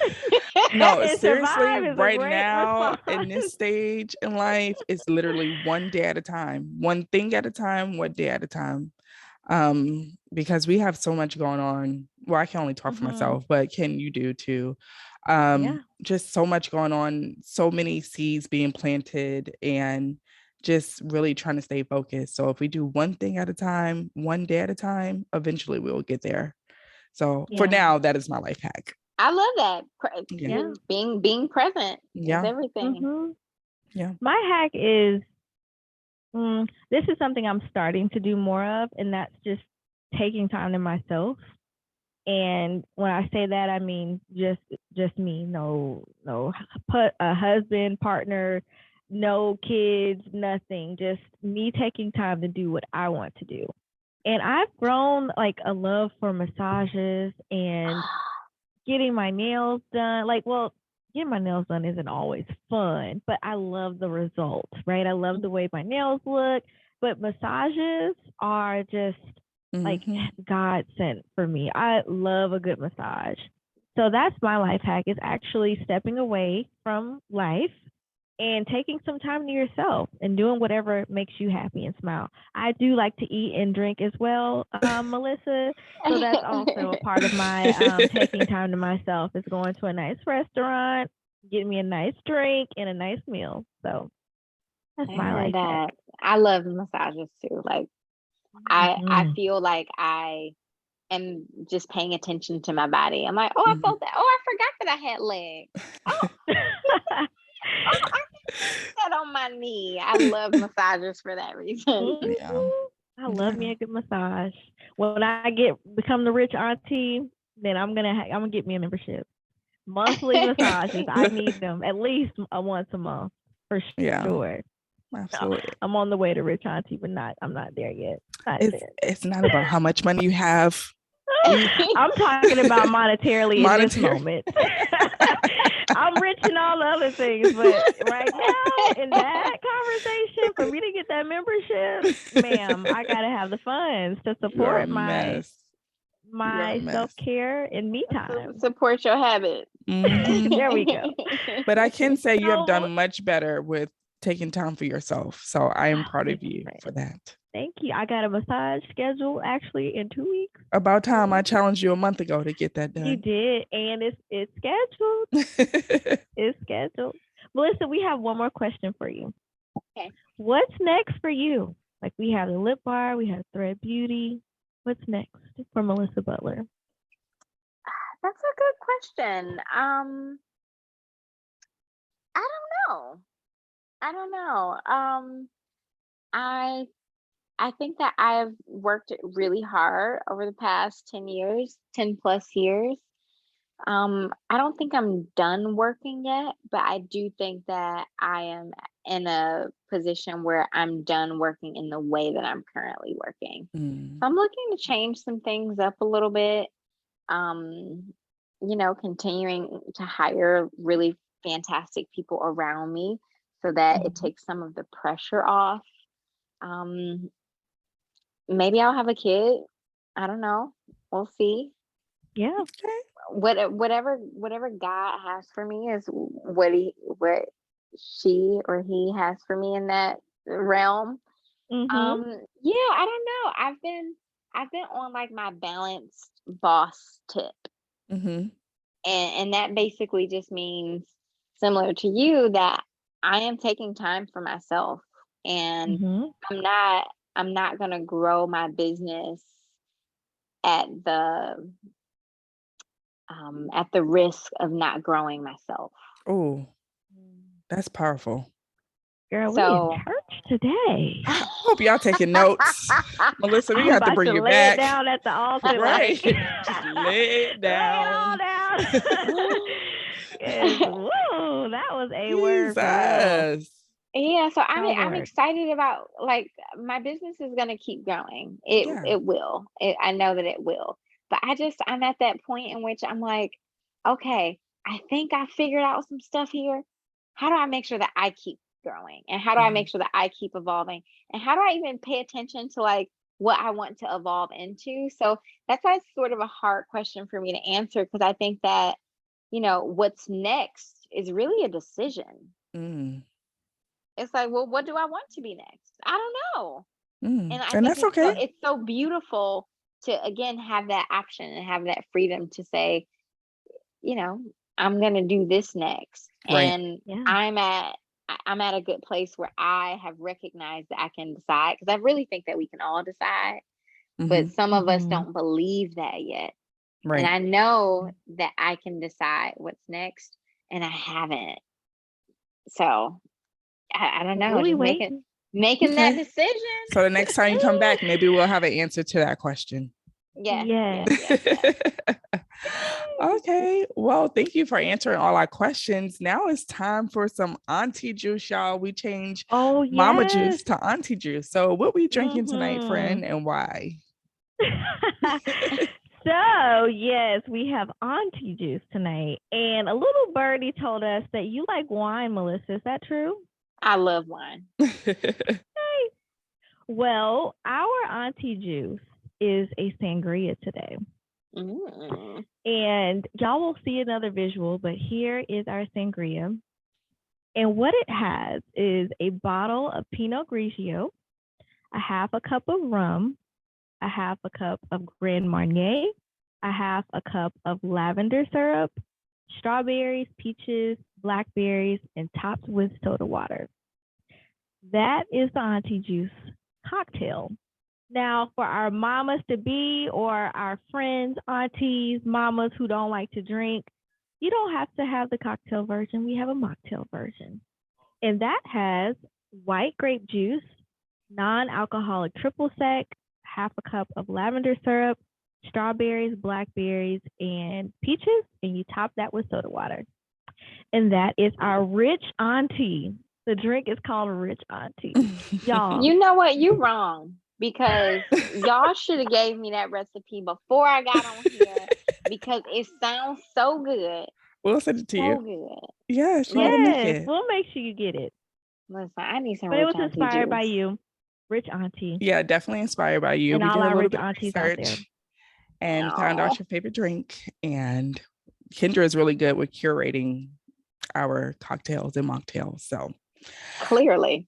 Speaker 3: No,
Speaker 2: And
Speaker 3: seriously,
Speaker 2: survive is a
Speaker 3: right
Speaker 2: great
Speaker 3: now in
Speaker 2: response.
Speaker 3: this stage in life, it's literally one day at a time, one thing at a time, one day at a time. Because we have so much going on. Well, I can only talk for myself, but can you do too? Just so much going on, so many seeds being planted, and just really trying to stay focused. So if we do one thing at a time, one day at a time, eventually we will get there. So for now, that is my life hack.
Speaker 4: I love that.
Speaker 3: Yeah.
Speaker 4: Being present is everything.
Speaker 3: Yeah.
Speaker 2: My hack is this is something I'm starting to do more of, and that's just taking time to myself. And when I say that, I mean just me. No, put a husband, partner, no kids, nothing. Just me taking time to do what I want to do. And I've grown like a love for massages and getting my nails done. Like, well, getting my nails done isn't always fun, but I love the results, right? I love the way my nails look, but massages are just like God sent for me. I love a good massage. So that's my life hack, is actually stepping away from life and taking some time to yourself and doing whatever makes you happy and smile. I do like to eat and drink as well, Melissa. So that's also a part of my taking time to myself, is going to a nice restaurant, getting me a nice drink and a nice meal. So that's my life hack.
Speaker 4: I love massages too. Like I feel like I am just paying attention to my body. I'm like, oh, I felt that. Oh, I forgot that I had legs. Oh, I that on my knee. I love massages for that reason.
Speaker 3: Yeah.
Speaker 2: I love me a good massage. When I become the rich auntie, then I'm gonna get me a membership. Monthly massages. I need them at least once a month for sure.
Speaker 3: Absolutely.
Speaker 2: I'm on the way to rich auntie, but I'm not there yet.
Speaker 3: It's not about how much money you have.
Speaker 2: I'm talking about monetarily in this moment. I'm rich in all the other things, but right now in that conversation, for me to get that membership, ma'am, I gotta have the funds to support my self-care and me time.
Speaker 4: Support your habit.
Speaker 2: There we go.
Speaker 3: But I can say you have done much better with taking time for yourself. So I am proud of you for that.
Speaker 2: Thank you. I got a massage scheduled actually in 2 weeks.
Speaker 3: About time. I challenged you a month ago to get that done.
Speaker 2: You did, and it's scheduled. It's scheduled. Melissa, we have one more question for you.
Speaker 4: Okay.
Speaker 2: What's next for you? Like, we have the lip bar, we have Thread Beauty. What's next for Melissa Butler?
Speaker 4: That's a good question. I don't know. I think that I've worked really hard over the past 10 plus years. I don't think I'm done working yet, but I do think that I am in a position where I'm done working in the way that I'm currently working. So I'm looking to change some things up a little bit. Continuing to hire really fantastic people around me so that it takes some of the pressure off. Maybe I'll have a kid. I don't know. We'll see.
Speaker 2: Yeah.
Speaker 4: Whatever God has for me is what she or he has for me in that realm. Yeah, I don't know. I've been on like my balanced boss tip. And that basically just means, similar to you, that I am taking time for myself, and I'm not going to grow my business at the risk of not growing myself.
Speaker 3: Oh, that's powerful.
Speaker 2: Girl, we in church today.
Speaker 3: I hope y'all taking notes. Melissa, we have to bring you back.
Speaker 2: Lay it down at the altar.
Speaker 3: Right. Just lay it down.
Speaker 2: Lay it all down. Woo, that was a word.
Speaker 4: Yeah, so I'm excited about, like, my business is gonna keep growing. It will. I know that it will. But I'm at that point in which I'm like, okay, I think I figured out some stuff here. How do I make sure that I keep growing? And how do I make sure that I keep evolving? And how do I even pay attention to, like, what I want to evolve into. So that's why it's sort of a hard question for me to answer, because I think that, what's next is really a decision. It's like, well, what do I want to be next? I don't know. And I think
Speaker 3: that's okay.
Speaker 4: it's so beautiful to, again, have that option and have that freedom to say, I'm going to do this next.
Speaker 3: Right.
Speaker 4: And I'm at a good place where I have recognized that I can decide, because I really think that we can all decide, but some of us don't believe that yet.
Speaker 3: Right.
Speaker 4: And I know that I can decide what's next, and I haven't. So I don't know.
Speaker 2: Really
Speaker 4: just making that decision.
Speaker 3: So the next time you come back, maybe we'll have an answer to that question.
Speaker 4: Yes.
Speaker 3: Okay. Well, thank you for answering all our questions. Now it's time for some auntie juice, y'all. We changed mama juice to auntie juice. So what we drinking tonight, friend, and why?
Speaker 2: So, yes, we have auntie juice tonight. And a little birdie told us that you like wine, Melissa. Is that true?
Speaker 4: I love wine.
Speaker 2: Well, our auntie juice is a sangria today. And y'all will see another visual, but here is our sangria. And what it has is a bottle of Pinot Grigio, a half a cup of rum, a half a cup of Grand Marnier, a half a cup of lavender syrup, strawberries, peaches, blackberries, and topped with soda water. That is the auntie juice cocktail. Now, for our mamas to be, or our friends, aunties, mamas who don't like to drink, you don't have to have the cocktail version. We have a mocktail version. And that has white grape juice, non-alcoholic triple sec, half a cup of lavender syrup, strawberries, blackberries, and peaches, and you top that with soda water. And that is our Rich Auntie. The drink is called Rich Auntie. Y'all.
Speaker 4: You know what? You're wrong, because y'all should have gave me that recipe before I got on here, because it sounds so good.
Speaker 3: We'll send it to you.
Speaker 4: So good.
Speaker 3: Yes,
Speaker 2: we'll make sure you get it.
Speaker 4: Listen, I need some.
Speaker 2: But
Speaker 4: Rich
Speaker 2: it was
Speaker 4: Auntie
Speaker 2: inspired
Speaker 4: juice.
Speaker 2: by you, Rich Auntie.
Speaker 3: Yeah, definitely inspired by you.
Speaker 2: And
Speaker 3: we
Speaker 2: all
Speaker 3: did
Speaker 2: our
Speaker 3: a little
Speaker 2: Rich
Speaker 3: bit
Speaker 2: Aunties
Speaker 3: of
Speaker 2: out there.
Speaker 3: research and found out your favorite drink. And Kendra is really good with curating our cocktails and mocktails. So
Speaker 4: clearly.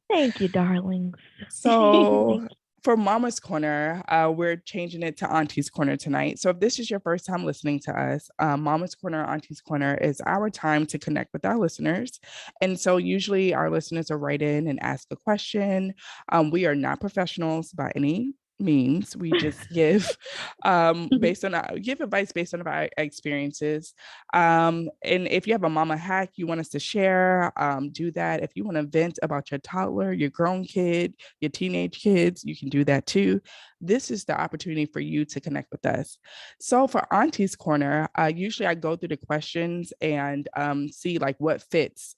Speaker 2: Thank you, darlings.
Speaker 3: So for Mama's Corner, we're changing it to Auntie's Corner tonight. So if this is your first time listening to us, Mama's Corner, Auntie's Corner is our time to connect with our listeners. And so usually our listeners will write in and ask a question. We are not professionals by any means. We just give give advice based on our experiences. And if you have a mama hack you want us to share, do that. If you want to vent about your toddler, your grown kid, your teenage kids, you can do that too. This is the opportunity for you to connect with us. So for Auntie's Corner, usually I go through the questions and see like what fits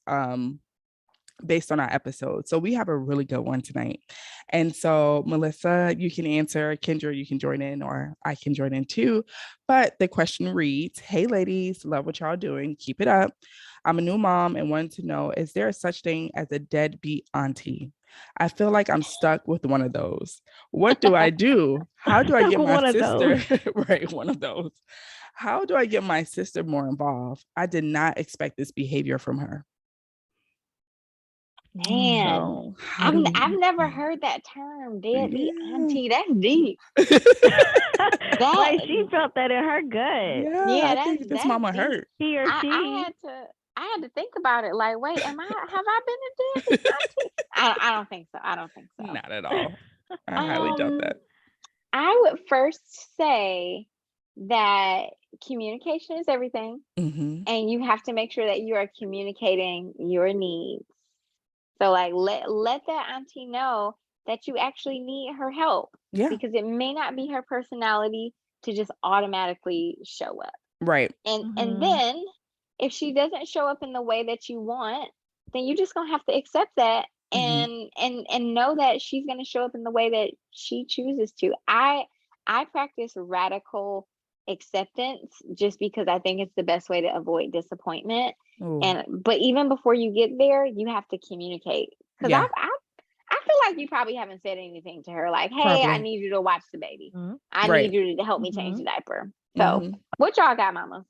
Speaker 3: based on our episode. So we have a really good one tonight. And so Melissa, you can answer, Kendra, you can join in, or I can join in too. But the question reads, hey ladies, love what y'all doing. Keep it up. I'm a new mom and wanted to know, is there a such thing as a deadbeat auntie? I feel like I'm stuck with one of those. What do I do? How do I get my sister? Right, one of those. How do I get my sister more involved? I did not expect this behavior from her.
Speaker 4: Man,
Speaker 3: So,
Speaker 4: I've never heard that term, deadbeat auntie. That's deep.
Speaker 2: Like she felt that in her gut.
Speaker 3: Yeah, I think this mama deep. Hurt.
Speaker 2: He or she.
Speaker 4: I had to think about it. Like, wait, have I been a deadbeat auntie? I don't think so. I don't think so.
Speaker 3: Not at all. I highly doubt that.
Speaker 4: I would first say that communication is everything, and you have to make sure that you are communicating your needs. So like let that auntie know that you actually need her help, because it may not be her personality to just automatically show up.
Speaker 3: Right.
Speaker 4: And then if she doesn't show up in the way that you want, then you're just gonna have to accept that and know that she's gonna show up in the way that she chooses to. I practice radical acceptance just because I think it's the best way to avoid disappointment. But even before you get there, you have to communicate, because I've feel like you probably haven't said anything to her like, hey,
Speaker 3: Probably.
Speaker 4: I need you to watch the baby.
Speaker 2: Mm-hmm.
Speaker 4: I
Speaker 3: Right.
Speaker 4: need you to help me change the diaper. So what y'all got, mama?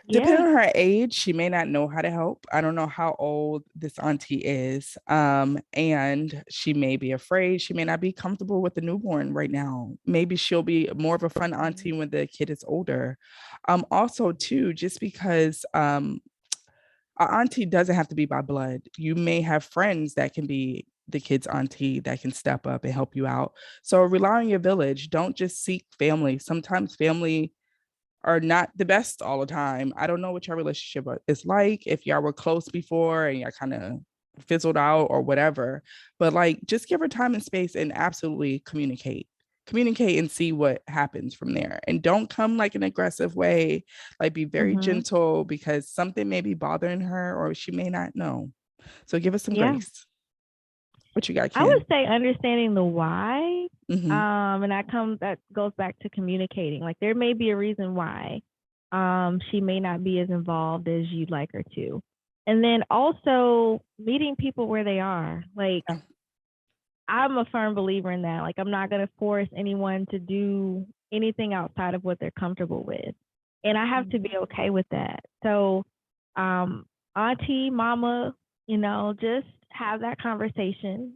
Speaker 3: Depending on her age, she may not know how to help. I don't know how old this auntie is. And she may be afraid. She may not be comfortable with the newborn right now. Maybe she'll be more of a fun auntie when the kid is older. Also, too, just because our auntie doesn't have to be by blood. You may have friends that can be the kid's auntie that can step up and help you out. So rely on your village. Don't just seek family. Sometimes family are not the best all the time. I don't know what your relationship is like, if y'all were close before and y'all kind of fizzled out or whatever, but like just give her time and space and absolutely communicate and see what happens from there. And don't come like an aggressive way, like be very gentle, because something may be bothering her or she may not know. So give us some grace. What you got, Ken?
Speaker 2: I would say understanding the why. And that goes back to communicating. Like there may be a reason why she may not be as involved as you'd like her to. And then also meeting people where they are. Like I'm a firm believer in that. Like I'm not going to force anyone to do anything outside of what they're comfortable with. And I have to be okay with that. So auntie, mama, just have that conversation,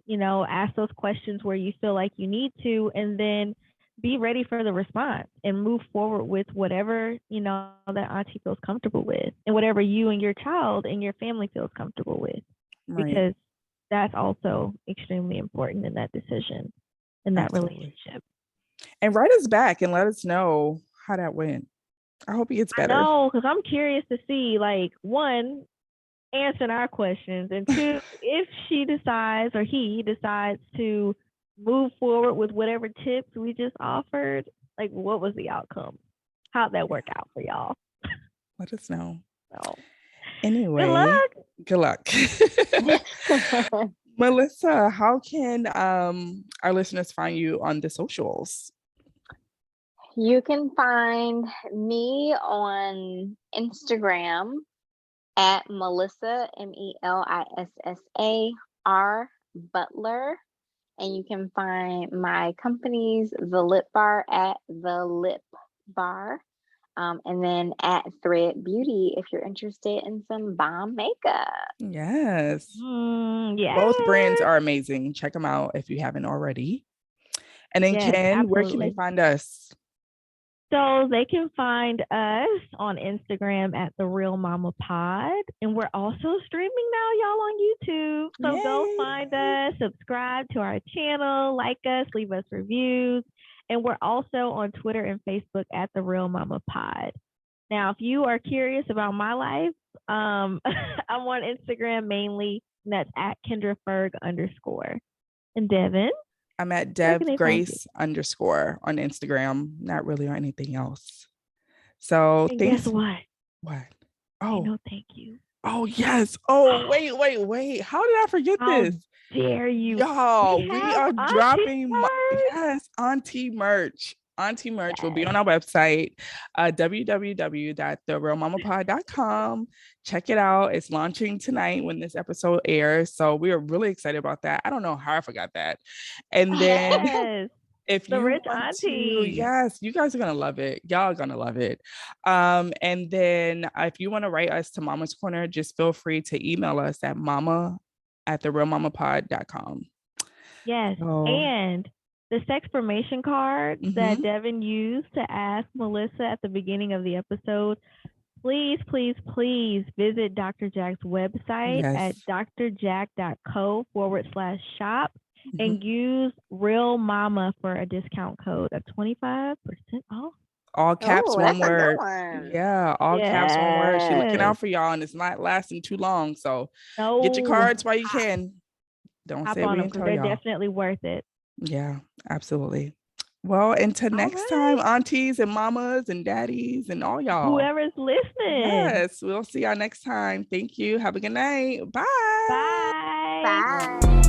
Speaker 2: ask those questions where you feel like you need to, and then be ready for the response and move forward with whatever, that auntie feels comfortable with and whatever you and your child and your family feels comfortable with. Right. Because that's also extremely important in that decision, in that relationship.
Speaker 3: And write us back and let us know how that went. I hope it gets better.
Speaker 2: No, because I'm curious to see, like, one, answering our questions, and two, if she decides or he decides to move forward with whatever tips we just offered, like what was the outcome? How'd that work out for y'all?
Speaker 3: Let us know.
Speaker 2: So,
Speaker 3: anyway, good luck. Melissa, how can our listeners find you on the socials?
Speaker 4: You can find me on Instagram at Melissa, Melissar Butler. And you can find my company's The Lip Bar at The Lip Bar. And then at Thread Beauty if you're interested in some bomb makeup.
Speaker 3: Yes.
Speaker 2: Yes.
Speaker 3: Both brands are amazing. Check them out if you haven't already. And then Ken, where can they find us?
Speaker 2: So they can find us on Instagram at The Real Mama Pod. And we're also streaming now, y'all, on YouTube. So go find us, subscribe to our channel, like us, leave us reviews. And we're also on Twitter and Facebook at The Real Mama Pod. Now, if you are curious about my life, I'm on Instagram mainly, and that's at KendraFerg_. And Devin?
Speaker 3: I'm at DevGrace_ on Instagram, not really on anything else. So
Speaker 2: and guess what?
Speaker 3: What?
Speaker 2: Oh, no, thank you.
Speaker 3: Oh, yes. Oh, wait. How did I forget this?
Speaker 2: Dare you?
Speaker 3: Y'all, we are dropping Auntie merch. Auntie merch will be on our website, www.therealmamapod.com. Check it out. It's launching tonight when this episode airs. So we are really excited about that. I don't know how I forgot that. And then if you want to, yes, you guys are going to love it. Y'all are going to love it. And then if you want to write us to Mama's Corner, just feel free to email us at mama@therealmamapod.com.
Speaker 2: Yes. And the Sexfirmation cards that Devin used to ask Melissa at the beginning of the episode, please visit Dr. Jack's website at drjack.co/shop and use Real Mama for a discount code of 25% off.
Speaker 3: All caps, one word. Yeah, all caps, one word. She's looking out for y'all, and it's not lasting too long. So get your cards while you can. Don't say we didn't tell y'all.
Speaker 2: They're definitely worth it.
Speaker 3: Yeah, absolutely. Well, until next time, aunties and mamas and daddies and all y'all.
Speaker 2: Whoever's listening.
Speaker 3: Yes, we'll see y'all next time. Thank you. Have a good night. Bye.
Speaker 2: Bye.
Speaker 4: Bye.